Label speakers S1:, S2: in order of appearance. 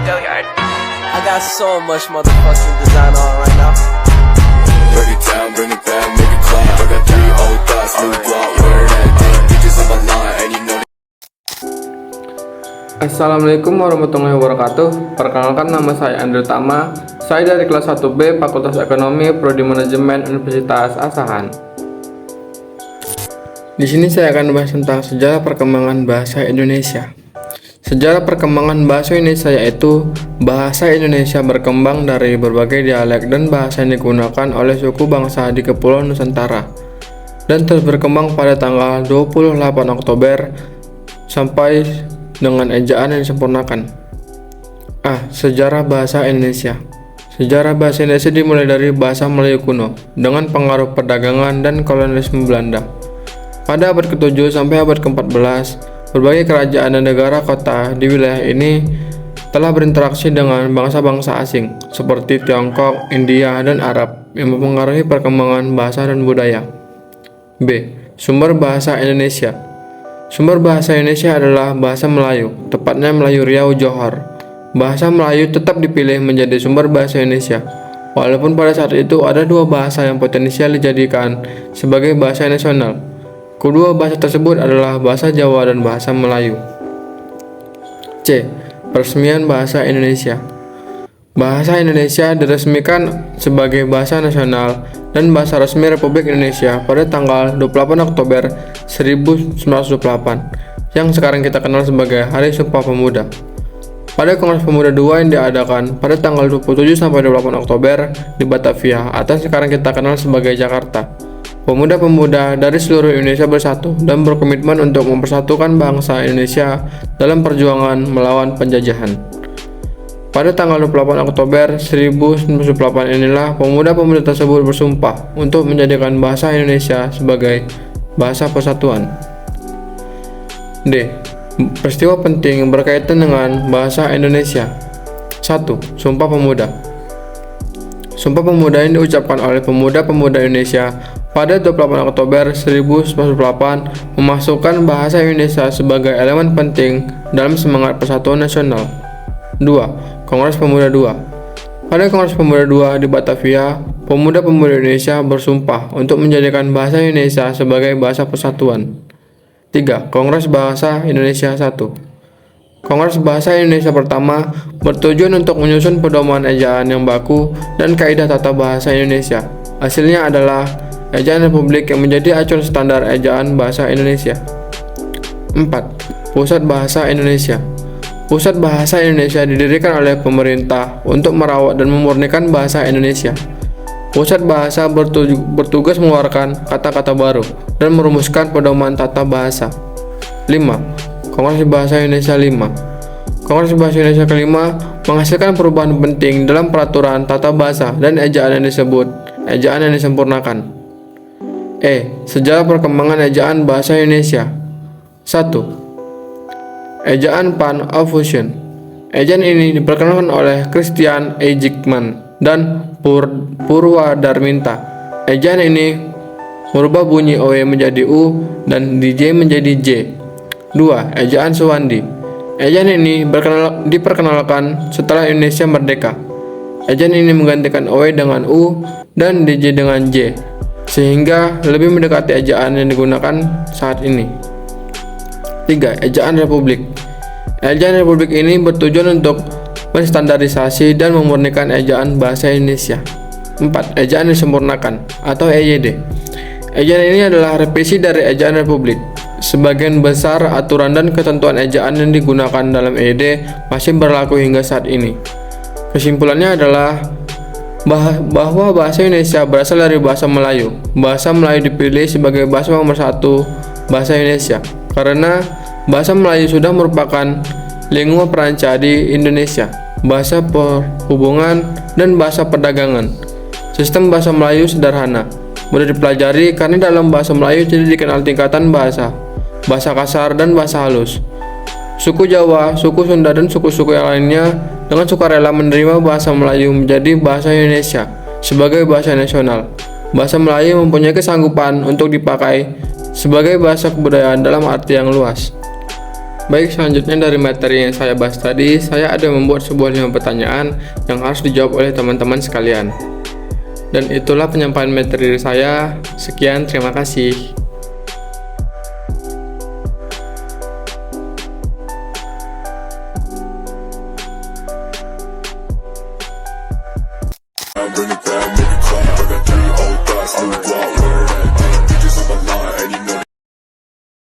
S1: I got so much motherfucking design on right now.
S2: Break it down, bring it back, make it clap. I got 3 old thoughts, new block, where that damn bitches on my line, and you know.
S3: Assalamualaikum warahmatullahi wabarakatuh. Perkenalkan, nama saya Andrew Tama. Saya dari kelas 1B Fakultas Ekonomi Prodi Manajemen Universitas Asahan. Di sini saya akan membahas tentang sejarah perkembangan bahasa Indonesia. Sejarah perkembangan bahasa Indonesia yaitu bahasa Indonesia berkembang dari berbagai dialek dan bahasa yang digunakan oleh suku bangsa di Kepulauan Nusantara dan terus berkembang pada tanggal 28 Oktober sampai dengan ejaan yang disempurnakan. Sejarah bahasa Indonesia. Sejarah bahasa Indonesia dimulai dari bahasa Melayu kuno dengan pengaruh perdagangan dan kolonialisme Belanda. Pada abad ke-7 sampai abad ke-14, berbagai kerajaan dan negara kota di wilayah ini telah berinteraksi dengan bangsa-bangsa asing seperti Tiongkok, India, dan Arab yang mempengaruhi perkembangan bahasa dan budaya. B. Sumber bahasa Indonesia. Sumber bahasa Indonesia adalah bahasa Melayu, tepatnya Melayu Riau Johor. Bahasa Melayu tetap dipilih menjadi sumber bahasa Indonesia, walaupun pada saat itu ada 2 bahasa yang potensial dijadikan sebagai bahasa nasional. Kedua bahasa tersebut adalah bahasa Jawa dan bahasa Melayu. C. Peresmian bahasa Indonesia. Bahasa Indonesia diresmikan sebagai bahasa nasional dan bahasa resmi Republik Indonesia pada tanggal 28 Oktober 1928 yang sekarang kita kenal sebagai Hari Sumpah Pemuda. Pada Kongres Pemuda II yang diadakan pada tanggal 27 sampai 28 Oktober di Batavia atau sekarang kita kenal sebagai Jakarta. Pemuda-pemuda dari seluruh Indonesia bersatu dan berkomitmen untuk mempersatukan bangsa Indonesia dalam perjuangan melawan penjajahan. Pada tanggal 28 Oktober 1998 inilah pemuda-pemuda tersebut bersumpah untuk menjadikan bahasa Indonesia sebagai bahasa persatuan. D. Peristiwa penting berkaitan dengan bahasa Indonesia. 1. Sumpah Pemuda. Sumpah Pemuda yang diucapkan oleh pemuda-pemuda Indonesia pada 28 Oktober 1998 memasukkan bahasa Indonesia sebagai elemen penting dalam semangat persatuan nasional. 2. Kongres Pemuda II. Pada Kongres Pemuda II di Batavia, pemuda-pemuda Indonesia bersumpah untuk menjadikan bahasa Indonesia sebagai bahasa persatuan. 3. Kongres Bahasa Indonesia I. Kongres Bahasa Indonesia pertama bertujuan untuk menyusun pedoman ejaan yang baku dan kaidah tata bahasa Indonesia. Hasilnya adalah Ejaan Republik yang menjadi acuan standar ejaan bahasa Indonesia. 4. Pusat Bahasa Indonesia. Pusat Bahasa Indonesia didirikan oleh pemerintah untuk merawat dan memurnikan bahasa Indonesia. Pusat Bahasa bertugas mengeluarkan kata-kata baru dan merumuskan pedoman tata bahasa. 5. Kongres Bahasa Indonesia V. Kongres Bahasa Indonesia kelima menghasilkan perubahan penting dalam peraturan tata bahasa dan ejaan yang disebut ejaan yang disempurnakan. Sejarah perkembangan ejaan bahasa Indonesia. 1. Ejaan Pan of Fusion. Ejaan ini diperkenalkan oleh Christian Eijkman dan Purwadarminta. Ejaan ini merubah bunyi OE menjadi U dan DJ menjadi J. 2. Ejaan Suwandi. Ejaan ini diperkenalkan setelah Indonesia merdeka. Ejaan ini menggantikan OE dengan U dan DJ dengan J, sehingga lebih mendekati ejaan yang digunakan saat ini. 3. Ejaan Republik. Ejaan Republik ini bertujuan untuk menstandarisasi dan memurnikan ejaan bahasa Indonesia. 4. Ejaan disempurnakan atau EYD. Ejaan ini adalah revisi dari Ejaan Republik. Sebagian besar aturan dan ketentuan ejaan yang digunakan dalam EYD masih berlaku hingga saat ini. Kesimpulannya adalah bahwa bahasa Indonesia berasal dari bahasa Melayu. Bahasa Melayu dipilih sebagai bahasa nomor 1 bahasa Indonesia karena bahasa Melayu sudah merupakan lingua franca di Indonesia, bahasa perhubungan dan bahasa perdagangan. Sistem bahasa Melayu sederhana, mudah dipelajari karena dalam bahasa Melayu tidak dikenal tingkatan bahasa kasar dan bahasa halus. Suku Jawa, suku Sunda, dan suku-suku yang lainnya dengan sukarela menerima bahasa Melayu menjadi bahasa Indonesia sebagai bahasa nasional. Bahasa Melayu mempunyai kesanggupan untuk dipakai sebagai bahasa kebudayaan dalam arti yang luas. Baik, selanjutnya dari materi yang saya bahas tadi, saya ada membuat sebuah 5 pertanyaan yang harus dijawab oleh teman-teman sekalian. Dan itulah penyampaian materi dari saya. Sekian, terima kasih.
S2: Bring it down, make it clap. I got 3 old thoughts, new block.